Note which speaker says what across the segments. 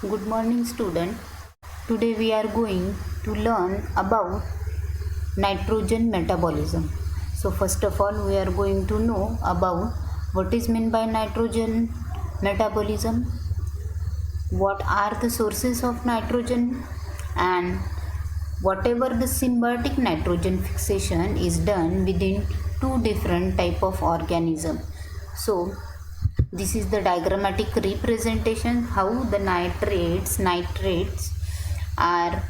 Speaker 1: Good morning, student. Today we are going to learn about nitrogen metabolism. So first of all, we are going to know about what is meant by nitrogen metabolism, what are the sources of nitrogen, and whatever the symbiotic nitrogen fixation is done within two different type of organism. So this is the diagrammatic representation how the nitrates are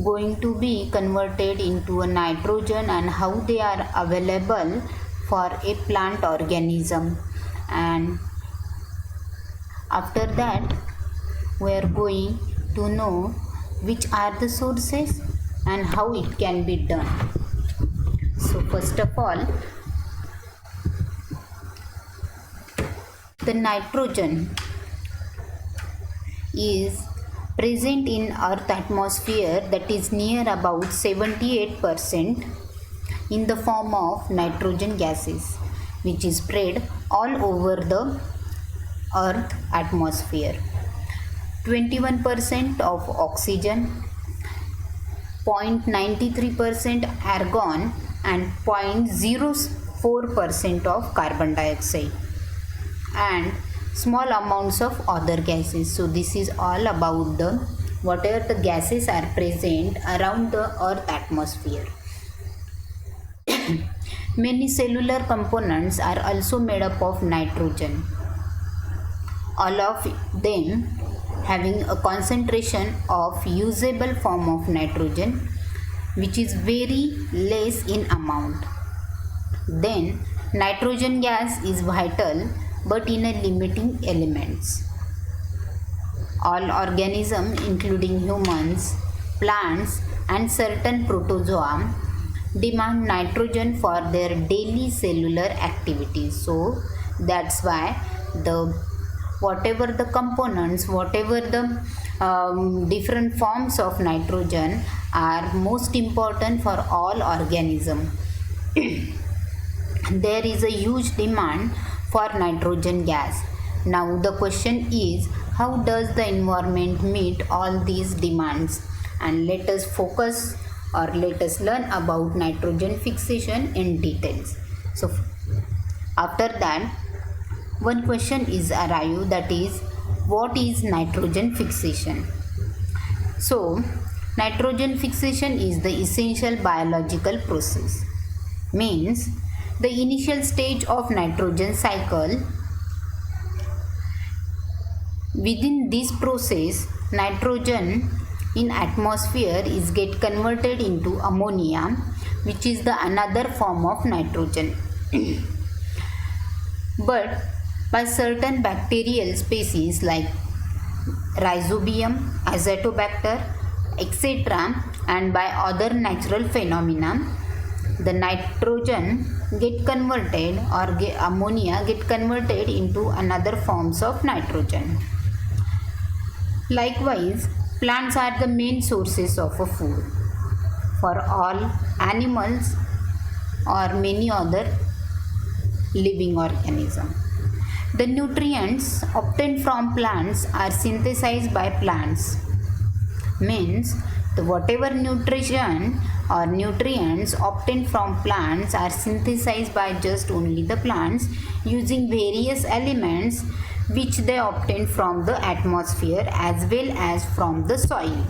Speaker 1: going to be converted into a nitrogen and how they are available for a plant organism. And after that we are going to know which are the sources and how it can be done. So first of all, the nitrogen is present in earth atmosphere, that is near about 78%, in the form of nitrogen gases, which is spread all over the earth atmosphere. 21% of oxygen, 0.93% argon, and 0.04% of carbon dioxide, and small amounts of other gases. So this is all about the whatever the gases are present around the earth atmosphere. Many cellular components are also made up of nitrogen, all of them having a concentration of usable form of nitrogen which is very less in amount. Then nitrogen gas is vital but in a limiting elements. All organisms including humans, plants and certain protozoa demand nitrogen for their daily cellular activities. So that's why the whatever the components, whatever the different forms of nitrogen are most important for all organisms. There is a huge demand for nitrogen gas. Now the question is, how does the environment meet all these demands? And let us focus or let us learn about nitrogen fixation in details. So after that, one question is arrived, that is, what is nitrogen fixation? So nitrogen fixation is the essential biological process, means the initial stage of nitrogen cycle. Within this process, nitrogen in atmosphere is get converted into ammonia, which is the another form of nitrogen. But by certain bacterial species like Rhizobium, Azotobacter, etc., and by other natural phenomena, the nitrogen get converted or ammonia get converted into another forms of nitrogen. Likewise, plants are the main sources of a food for all animals or many other living organisms. The nutrients obtained from plants are synthesized by plants, means the whatever nutrition or nutrients obtained from plants are synthesized by just only the plants using various elements which they obtain from the atmosphere as well as from the soil.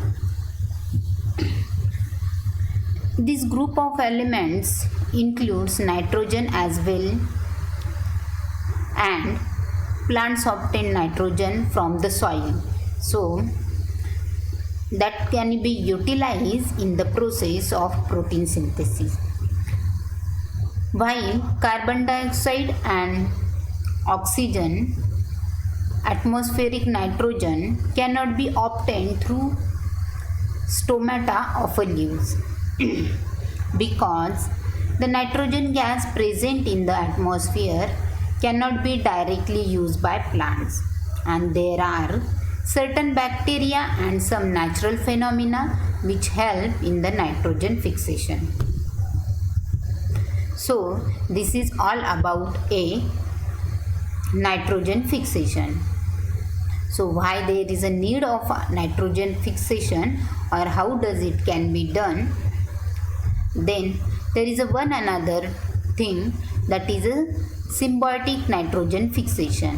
Speaker 1: This group of elements includes nitrogen as well, and plants obtain nitrogen from the soil. So that can be utilized in the process of protein synthesis. While carbon dioxide and oxygen, atmospheric nitrogen cannot be obtained through stomata of a leaves because the nitrogen gas present in the atmosphere cannot be directly used by plants, and there are certain bacteria and some natural phenomena which help in the nitrogen fixation. So this is all about a nitrogen fixation. So why there is a need of nitrogen fixation, or how does it can be done? Then there is a one another thing, that is a symbiotic nitrogen fixation.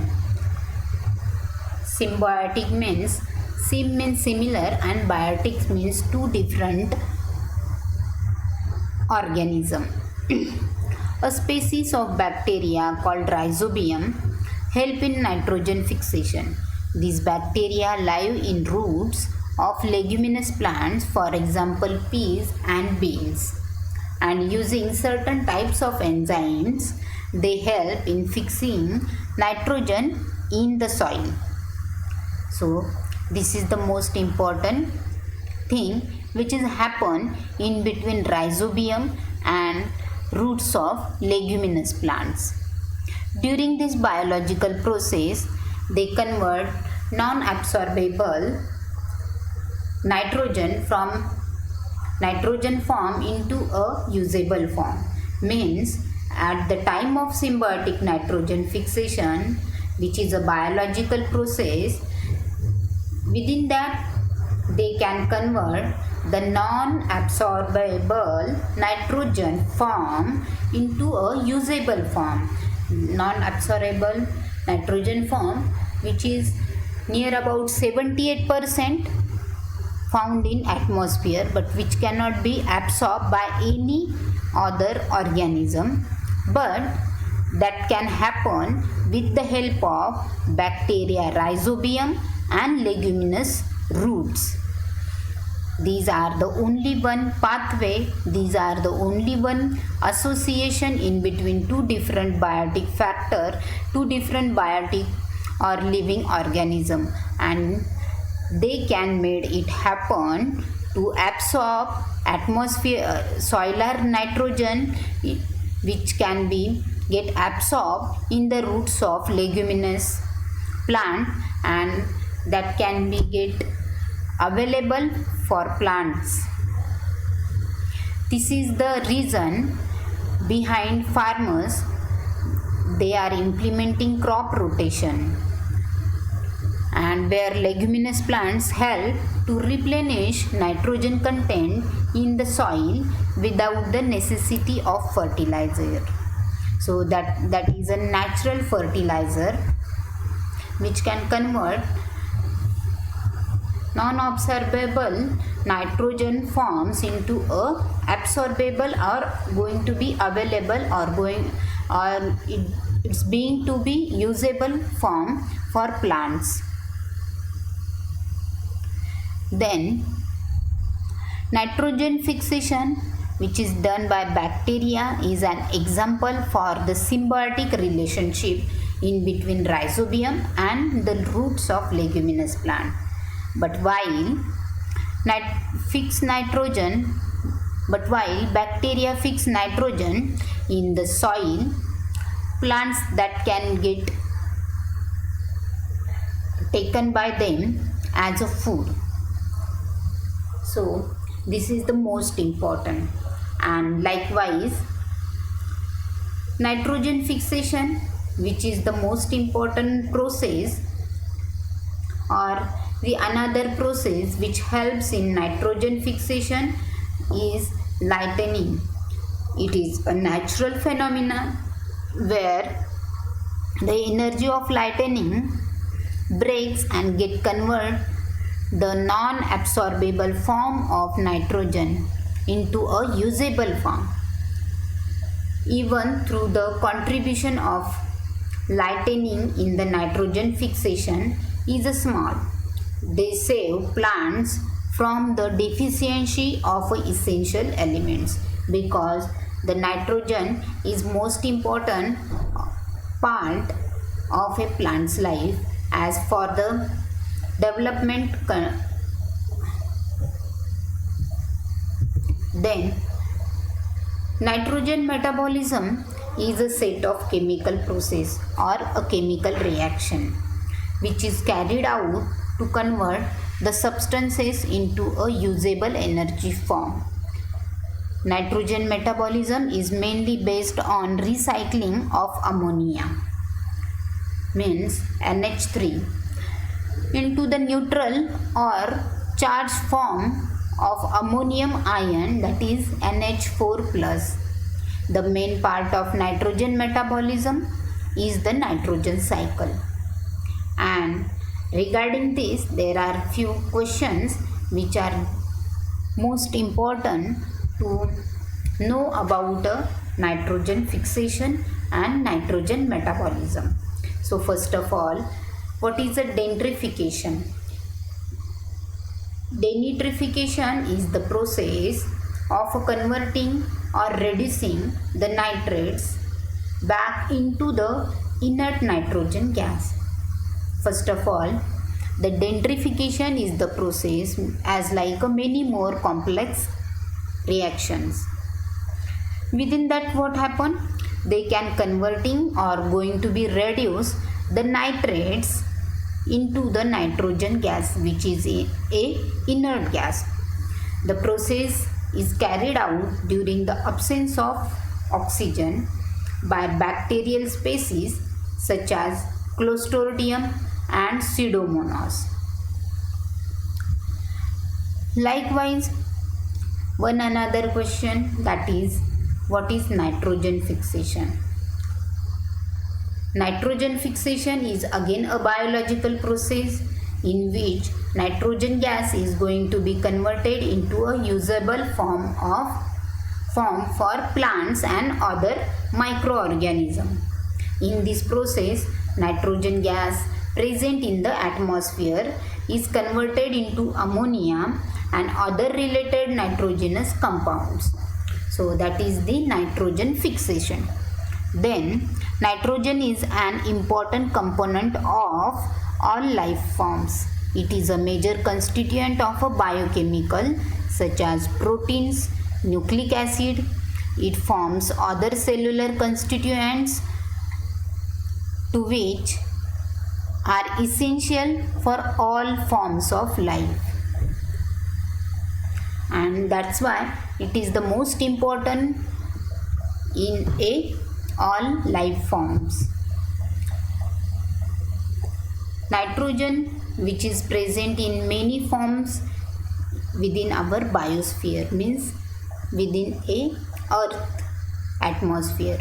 Speaker 1: Symbiotic means sim means similar and biotic means two different organism. A species of bacteria called Rhizobium help in nitrogen fixation. These bacteria live in roots of leguminous plants, for example peas and beans, and using certain types of enzymes they help in fixing nitrogen in the soil. So this is the most important thing which is happen in between rhizobium and roots of leguminous plants. During this biological process, they convert non-absorbable nitrogen from nitrogen form into a usable form. Means at the time of symbiotic nitrogen fixation, which is a biological process, within that they can convert the non-absorbable nitrogen form into a usable form. Non-absorbable nitrogen form, which is near about 78% found in atmosphere, but which cannot be absorbed by any other organism, but that can happen with the help of bacteria rhizobium and leguminous roots. These are the only one pathway, these are the only one association in between two different biotic factor, two different biotic or living organism, and they can make it happen to absorb atmosphere soiler nitrogen, which can be get absorbed in the roots of leguminous plant, and that can be get available for plants. This is the reason behind farmers they are implementing crop rotation, and where leguminous plants help to replenish nitrogen content in the soil without the necessity of fertilizer. So that is a natural fertilizer which can convert non-absorbable nitrogen forms into a absorbable or going to be available or it's being to be usable form for plants. Then nitrogen fixation, which is done by bacteria, is an example for the symbiotic relationship in between rhizobium and the roots of leguminous plant. But while bacteria fix nitrogen in the soil, plants that can get taken by them as a food. So this is the most important. And likewise, nitrogen fixation, which is the most important process, or the another process which helps in nitrogen fixation, is lightning. It is a natural phenomenon where the energy of lightning breaks and get convert the non-absorbable form of nitrogen into a usable form. Even through the contribution of lightning in the nitrogen fixation is small, they save plants from the deficiency of essential elements, because the nitrogen is most important part of a plant's life as for the development. Then nitrogen metabolism is a set of chemical process or a chemical reaction which is carried out to convert the substances into a usable energy form. Nitrogen metabolism is mainly based on recycling of ammonia, means NH3. into the neutral or charged form of ammonium ion, that is NH4 plus. The main part of nitrogen metabolism is the nitrogen cycle. And regarding this, there are few questions which are most important to know about nitrogen fixation and nitrogen metabolism. So first of all, what is a denitrification? Denitrification is the process of converting or reducing the nitrates back into the inert nitrogen gas. First of all, the denitrification is the process as like many more complex reactions. Within that, what happen? They can converting or going to be reduce the nitrates into the nitrogen gas, which is a inert gas. The process is carried out during the absence of oxygen by bacterial species such as Clostridium and Pseudomonas. Likewise, one another question, that is, what is nitrogen fixation? Nitrogen fixation is again a biological process in which nitrogen gas is going to be converted into a usable form for plants and other microorganisms. In this process, nitrogen gas present in the atmosphere is converted into ammonia and other related nitrogenous compounds. So that is the nitrogen fixation. Then nitrogen is an important component of all life forms. It is a major constituent of a biochemical such as proteins, nucleic acid. It forms other cellular constituents to which are essential for all forms of life. And that's why it is the most important in all life forms. Nitrogen, which is present in many forms within our biosphere, means within a earth atmosphere.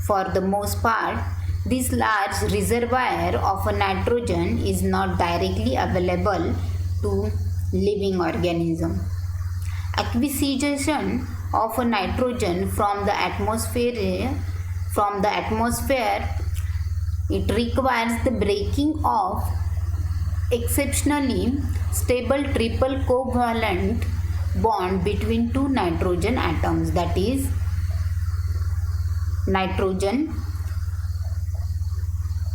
Speaker 1: For the most part, this large reservoir of a nitrogen is not directly available to living organism. Acquisition of a nitrogen from the atmosphere, it requires the breaking of exceptionally stable triple covalent bond between two nitrogen atoms, that is nitrogen,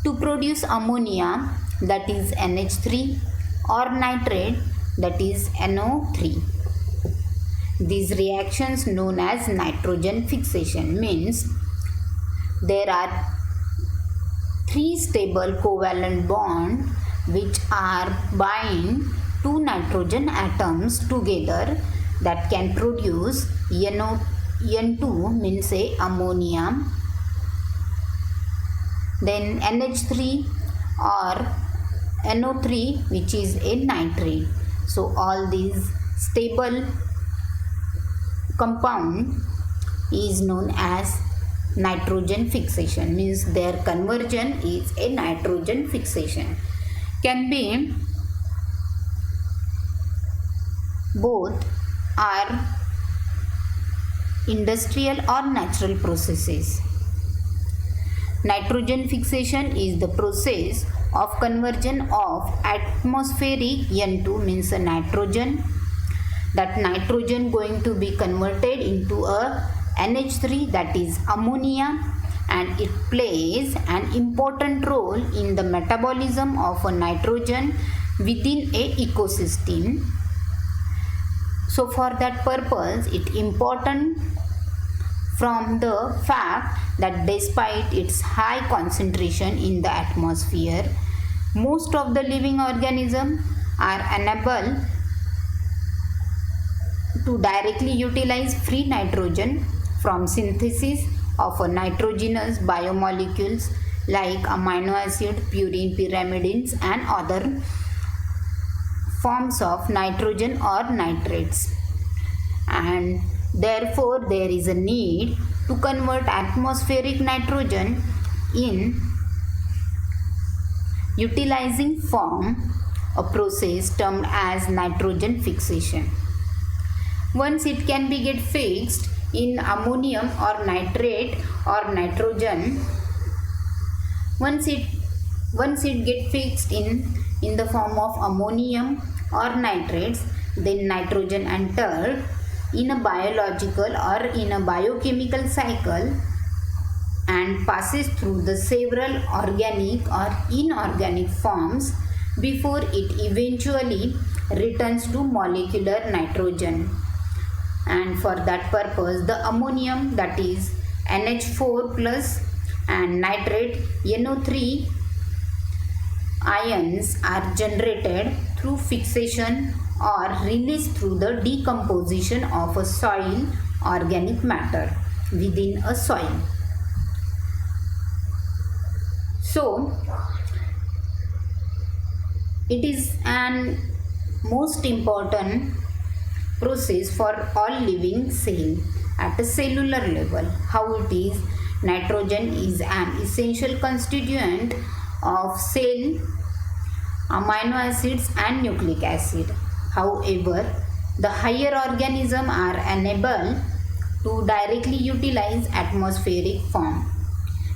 Speaker 1: to produce ammonia, that is NH3, or nitrate, that is NO3. These reactions known as nitrogen fixation means there are three stable covalent bonds which are bind two nitrogen atoms together that can produce N2 means a ammonia, then NH3 or NO3 which is a nitrate. So all these stable compound is known as nitrogen fixation, means their conversion is a nitrogen fixation. Can be both are industrial or natural processes. Nitrogen fixation is the process of conversion of atmospheric N2 means a nitrogen. That nitrogen going to be converted into a NH3, that is ammonia, and it plays an important role in the metabolism of a nitrogen within a ecosystem. So for that purpose, it is important from the fact that despite its high concentration in the atmosphere, most of the living organisms are unable to directly utilize free nitrogen from synthesis of nitrogenous biomolecules like amino acid, purine, pyrimidines and other forms of nitrogen or nitrates, and therefore there is a need to convert atmospheric nitrogen in utilizing form, a process termed as nitrogen fixation. Once it can be get fixed in ammonium or nitrate or nitrogen, once it get fixed in the form of ammonium or nitrates, then nitrogen entered in a biological or in a biochemical cycle and passes through the several organic or inorganic forms before it eventually returns to molecular nitrogen. And for that purpose, the ammonium, that is NH4 plus, and nitrate NO3 ions are generated through fixation or released through the decomposition of a soil organic matter within a soil. So it is an most important process for all living cell at a cellular level. How it is? Nitrogen is an essential constituent of cell amino acids and nucleic acid. However, the higher organisms are unable to directly utilize atmospheric form.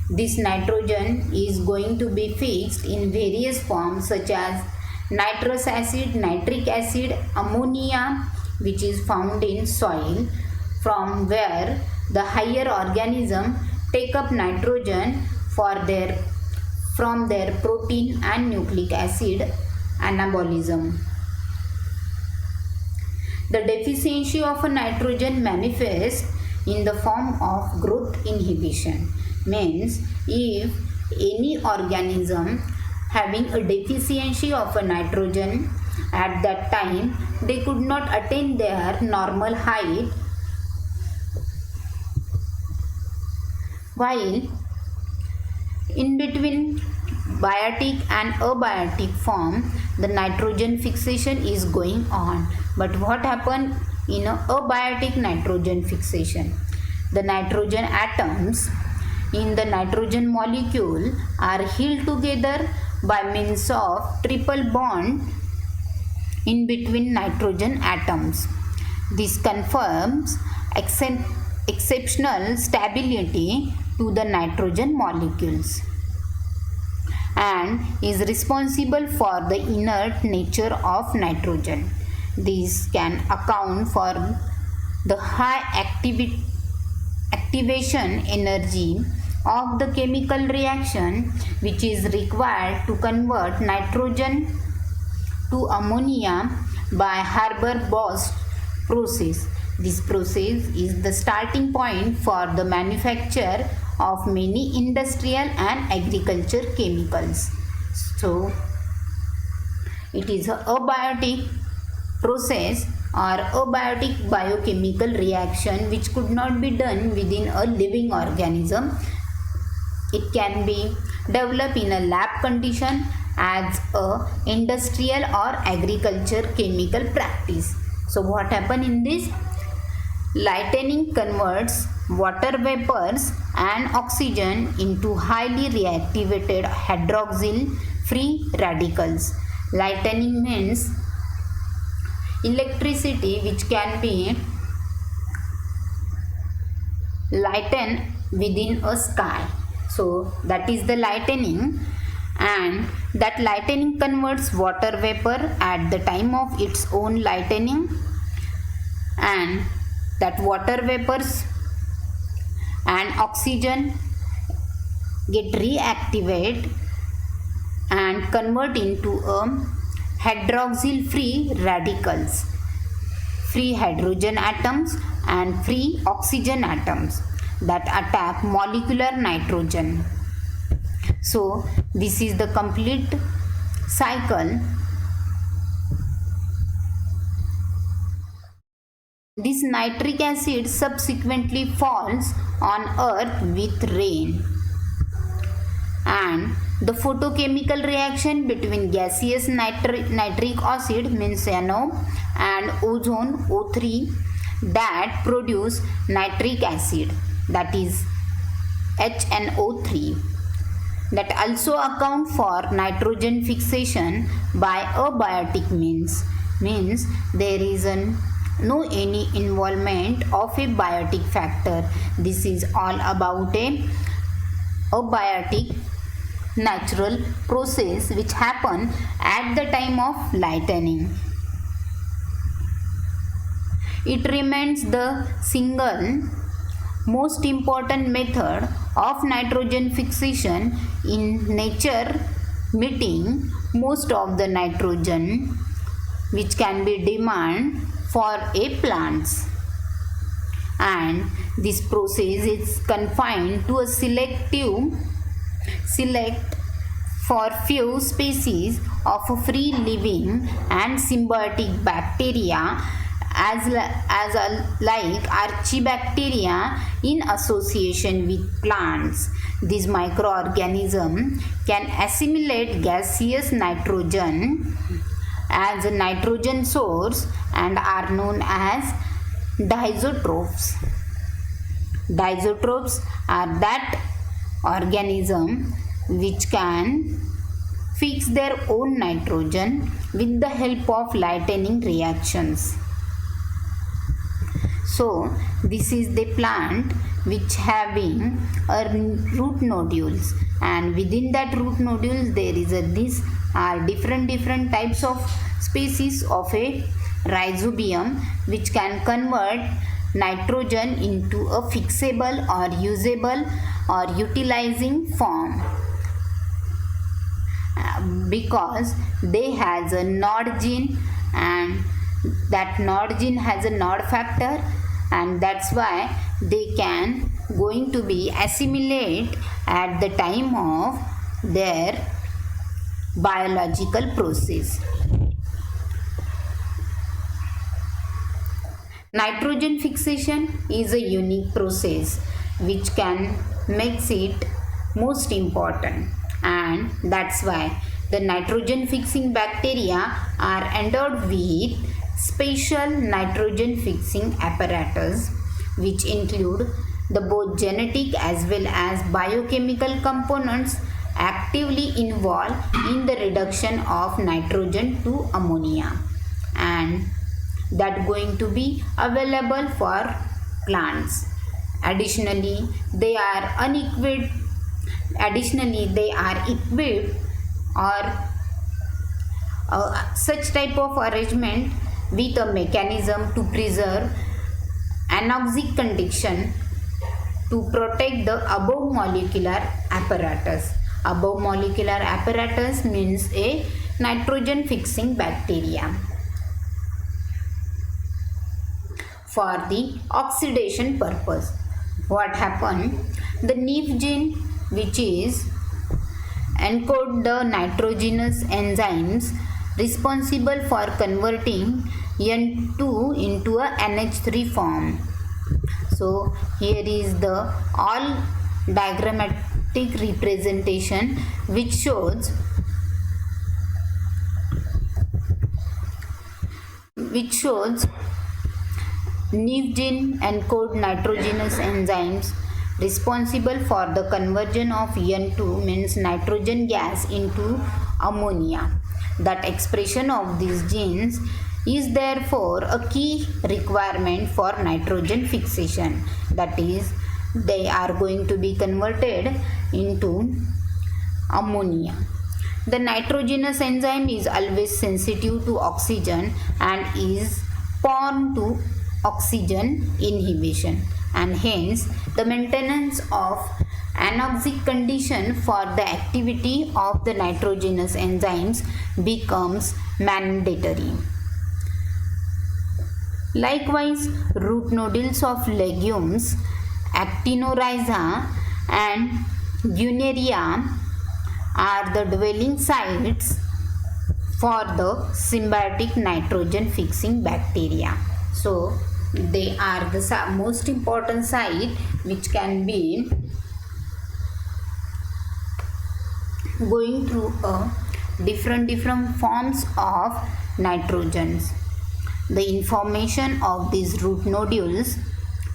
Speaker 1: This nitrogen is going to be fixed in various forms such as nitrous acid, nitric acid, ammonia, which is found in soil, from where the higher organisms take up nitrogen from their protein and nucleic acid anabolism. The deficiency of a nitrogen manifests in the form of growth inhibition. Means if any organism having a deficiency of a nitrogen, at that time they could not attain their normal height, while in between biotic and abiotic form the nitrogen fixation is going on. But what happened in a abiotic nitrogen fixation? The nitrogen atoms in the nitrogen molecule are held together by means of triple bond in between nitrogen atoms. This confirms exceptional stability to the nitrogen molecules and is responsible for the inert nature of nitrogen. This can account for the high activation energy of the chemical reaction which is required to convert nitrogen to ammonia by Haber-Bosch process. This process is the starting point for the manufacture of many industrial and agriculture chemicals. So it is a abiotic process or abiotic biochemical reaction which could not be done within a living organism. It can be developed in a lab condition as a industrial or agriculture chemical practice. So what happened in this? Lightning converts water vapors and oxygen into highly reactivated hydroxyl free radicals. Lightning means electricity which can be lightened within a sky. So that is the lightning, and that lightning converts water vapor at the time of its own lightning, and that water vapors and oxygen get reactivated and convert into a hydroxyl free radicals, free hydrogen atoms and free oxygen atoms that attack molecular nitrogen. So this is the complete cycle. This nitric acid subsequently falls on earth with rain. and the photochemical reaction between gaseous nitric acid means NO and ozone O3 that produce nitric acid, that is HNO3, that also account for nitrogen fixation by abiotic means there is no any involvement of a biotic factor. This is all about a abiotic natural process which happen at the time of lightning. It remains the single most important method of nitrogen fixation in nature, meeting most of the nitrogen which can be demand for a plants, and this process is confined to a select for few species of free living and symbiotic bacteria as like archibacteria in association with plants. This microorganism can assimilate gaseous nitrogen as a nitrogen source and are known as diazotrophs. Diazotrophs are that organism which can fix their own nitrogen with the help of lightning reactions. So this is the plant which having a root nodules, and within that root nodules there is these are different types of species of a rhizobium which can convert nitrogen into a fixable or usable or utilizing form, because they has a nod gene, and that nod gene has a nod factor, and that's why they can going to be assimilate at the time of their biological process. Nitrogen fixation is a unique process which can makes it most important, and that's why the nitrogen fixing bacteria are endowed with special nitrogen fixing apparatus which include the both genetic as well as biochemical components actively involved in the reduction of nitrogen to ammonia, and that going to be available for plants. Additionally, they are equipped or such type of arrangement with a mechanism to preserve anoxic condition to protect the above molecular apparatus. Above molecular apparatus means a nitrogen fixing bacteria. For the oxidation purpose, what happened? The NEF gene, which is encode the nitrogenous enzymes responsible for converting N2 into a NH3 form. So here is the all diagrammatic representation which shows NEF gene encode nitrogenous enzymes responsible for the conversion of N2 means nitrogen gas into ammonia. That expression of these genes is therefore a key requirement for nitrogen fixation. That is, they are going to be converted into ammonia. The nitrogenous enzyme is always sensitive to oxygen and is prone to oxygen inhibition, and hence the maintenance of anoxic condition for the activity of the nitrogenous enzymes becomes mandatory. Likewise, root nodules of legumes, Actinorhiza and Guneria are the dwelling sites for the symbiotic nitrogen fixing bacteria. So they are the most important site which can be going through a different forms of nitrogens. The information of these root nodules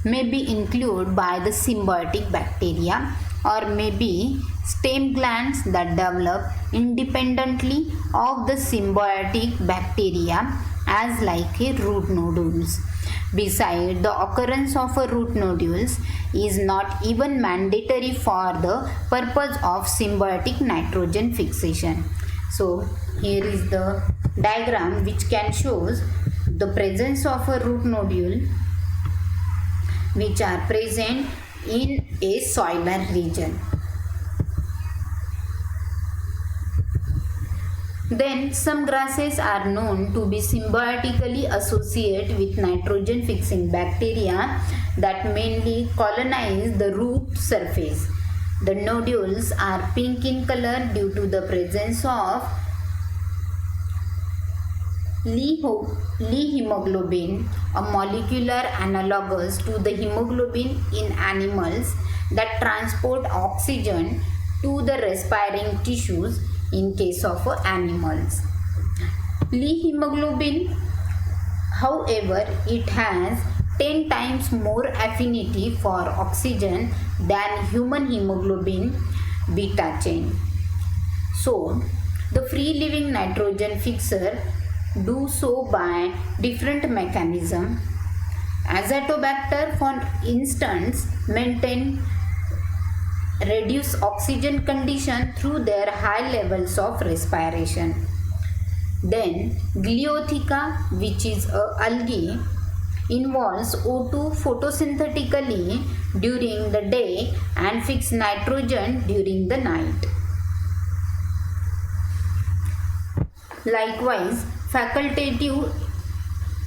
Speaker 1: may be included by the symbiotic bacteria or may be stem glands that develop independently of the symbiotic bacteria as like a root nodules. Besides, the occurrence of a root nodules is not even mandatory for the purpose of symbiotic nitrogen fixation. So here is the diagram which can shows the presence of a root nodule which are present in a soiler region. Then some grasses are known to be symbiotically associated with nitrogen fixing bacteria that mainly colonize the root surface. The nodules are pink in color due to the presence of Lee hemoglobin, a molecular analogous to the hemoglobin in animals that transport oxygen to the respiring tissues in case of animals. Lee hemoglobin, however, it has 10 times more affinity for oxygen than human hemoglobin beta chain. So, the free-living nitrogen fixer do so by different mechanism. Azotobacter, for instance, maintain reduce oxygen condition through their high levels of respiration. Then Gliotheca, which is a algae, involves O2 photosynthetically during the day and fix nitrogen during the night. Likewise, facultative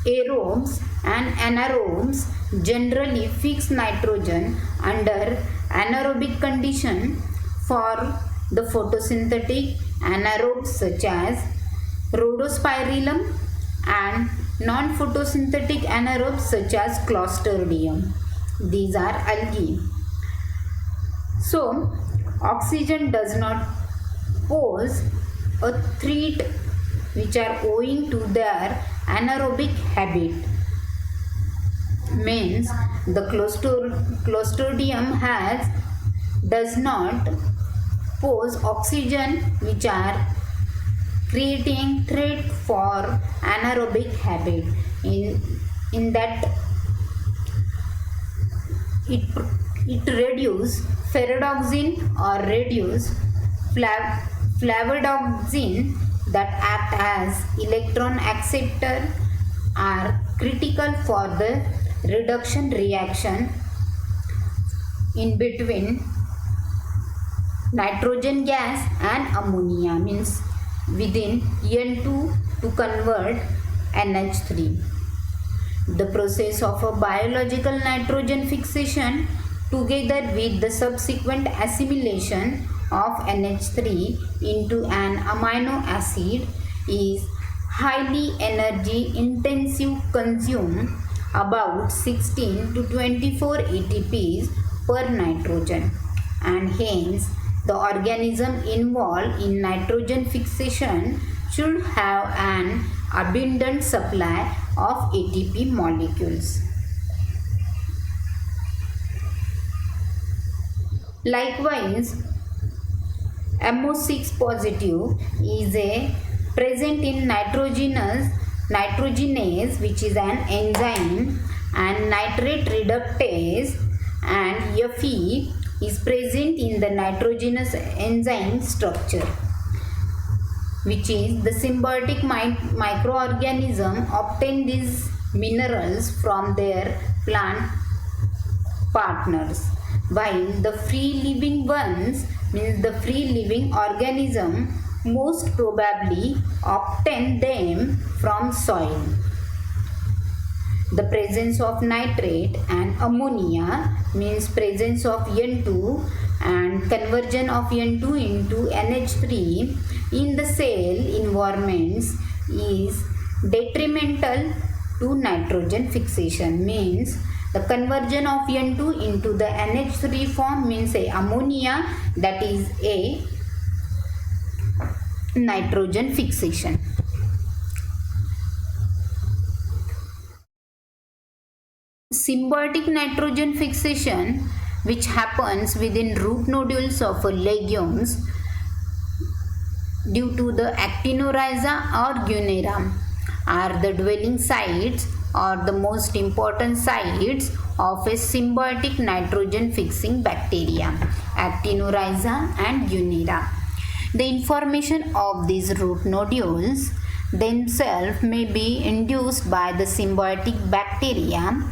Speaker 1: aerobes and anaerobes generally fix nitrogen under anaerobic condition. For the photosynthetic anaerobes such as Rhodospirillum and non-photosynthetic anaerobes such as Clostridium. These are algae. So, oxygen does not pose a threat which are owing to their anaerobic habit. Means the Clostridium does not pose oxygen which are creating threat for anaerobic habit. In that it reduce ferredoxin or reduce flavodoxin that act as electron acceptor are critical for the reduction reaction in between nitrogen gas and ammonia, means within N2 to convert NH3. The process of a biological nitrogen fixation together with the subsequent assimilation of NH3 into an amino acid is highly energy intensive, consume about 16 to 24 ATPs per nitrogen, and hence the organism involved in nitrogen fixation should have an abundant supply of ATP molecules. Likewise, MO6 positive is present in nitrogenase, which is an enzyme, and nitrate reductase, and Fe is present in the nitrogenous enzyme structure, which is the symbiotic microorganism obtain these minerals from their plant partners, while the free living ones, means the free living organism, most probably obtain them from soil. The presence of nitrate and ammonia, means presence of N2 and conversion of N2 into NH3 in the cell environments is detrimental to nitrogen fixation. Means the conversion of N2 into the NH3 form means ammonia, that is nitrogen fixation. Symbiotic nitrogen fixation, which happens within root nodules of legumes due to the actinorhiza or gunnera, are the dwelling sites or the most important sites of a symbiotic nitrogen fixing bacteria, actinorhiza and gunnera. The information of these root nodules themselves may be induced by the symbiotic bacteria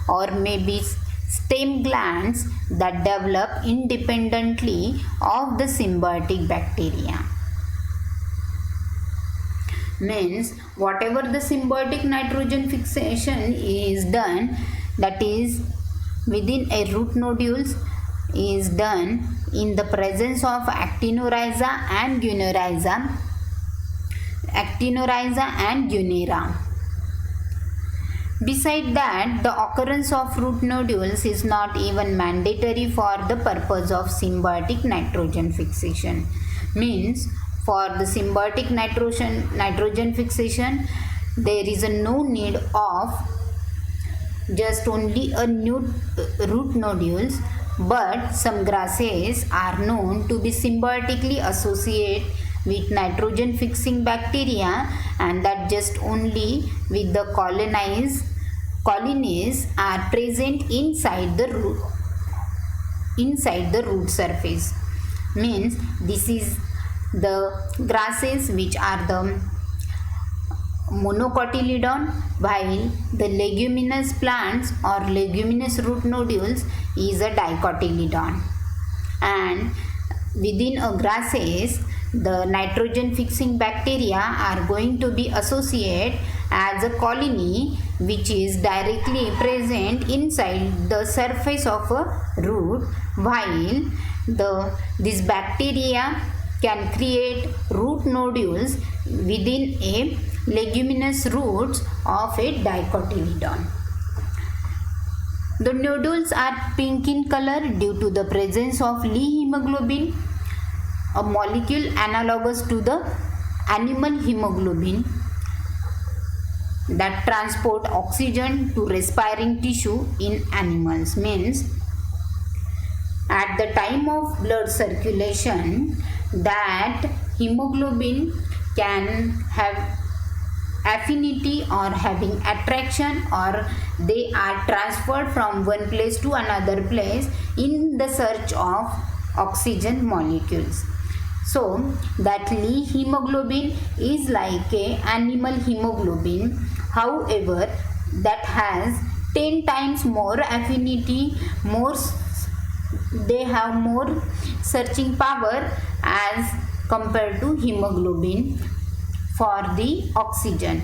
Speaker 1: or may be stem glands that develop independently of the symbiotic bacteria. Means whatever the symbiotic nitrogen fixation is done, that is within a root nodules, is done in the presence of actinorhiza and gunnera. Beside that, the occurrence of root nodules is not even mandatory for the purpose of symbiotic nitrogen fixation. Means for the symbiotic nitrogen fixation, there is no need of just only a new root nodules, but some grasses are known to be symbiotically associated with nitrogen fixing bacteria, and that just only with the colonies are present inside the root surface. Means this is the grasses which are the monocotyledon, while the leguminous plants or leguminous root nodules is a dicotyledon. And within a grasses, the nitrogen fixing bacteria are going to be associated as a colony which is directly present inside the surface of a root, while this bacteria can create root nodules within a leguminous roots of a dicotyledon. The nodules are pink in color due to the presence of Lee hemoglobin, a molecule analogous to the animal hemoglobin that transport oxygen to respiring tissue in animals. Means at the time of blood circulation, that hemoglobin can have affinity or having attraction, or they are transferred from one place to another place in the search of oxygen molecules. So that Lee hemoglobin is like a animal hemoglobin, however that has 10 times more affinity, they have more searching power as compared to hemoglobin for the oxygen.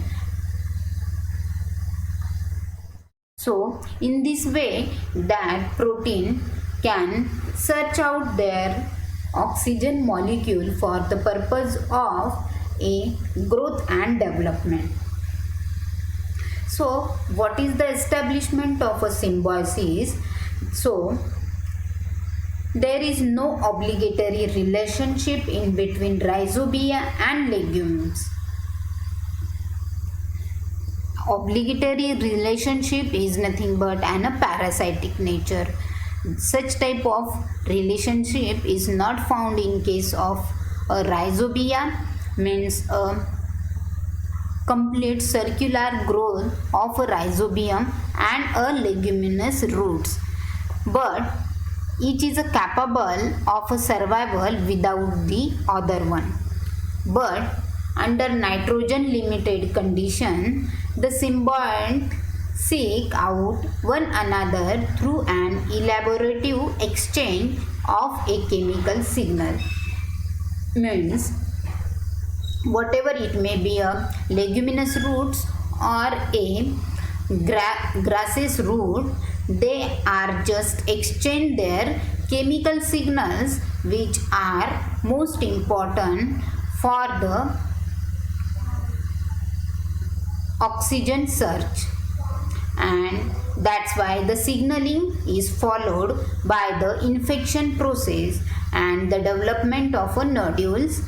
Speaker 1: So in this way, that protein can search out their oxygen molecule for the purpose of a growth and development. So what is the establishment of a symbiosis? So there is no obligatory relationship in between rhizobia and legumes. Obligatory relationship is nothing but a parasitic nature. Such type of relationship is not found in case of a rhizobia, means a complete circular growth of a rhizobium and a leguminous roots, but each is capable of a survival without the other one. But under nitrogen limited condition, the symbiote seek out one another through an elaborative exchange of a chemical signal. Means whatever it may be, a leguminous roots or a grasses root, they are just exchange their chemical signals which are most important for the oxygen search, and that's why the signaling is followed by the infection process and the development of a nodules,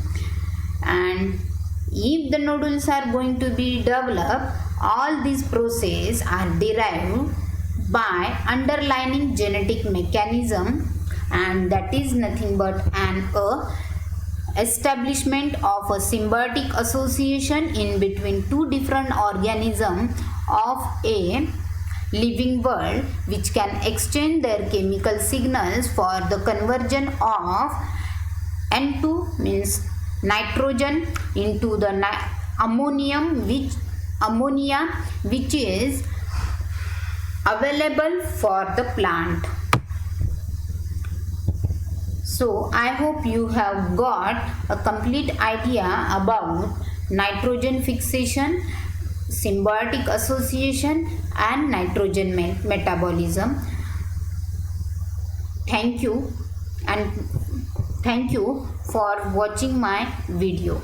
Speaker 1: and if the nodules are going to be developed, all these processes are derived by underlying genetic mechanism, and that is nothing but an establishment of a symbiotic association in between two different organisms of a living world, which can exchange their chemical signals for the conversion of N2 means nitrogen into the ammonia which is available for the plant. So I hope you have got a complete idea about nitrogen fixation, symbiotic association and nitrogen metabolism. Thank you, and thank you for watching my video.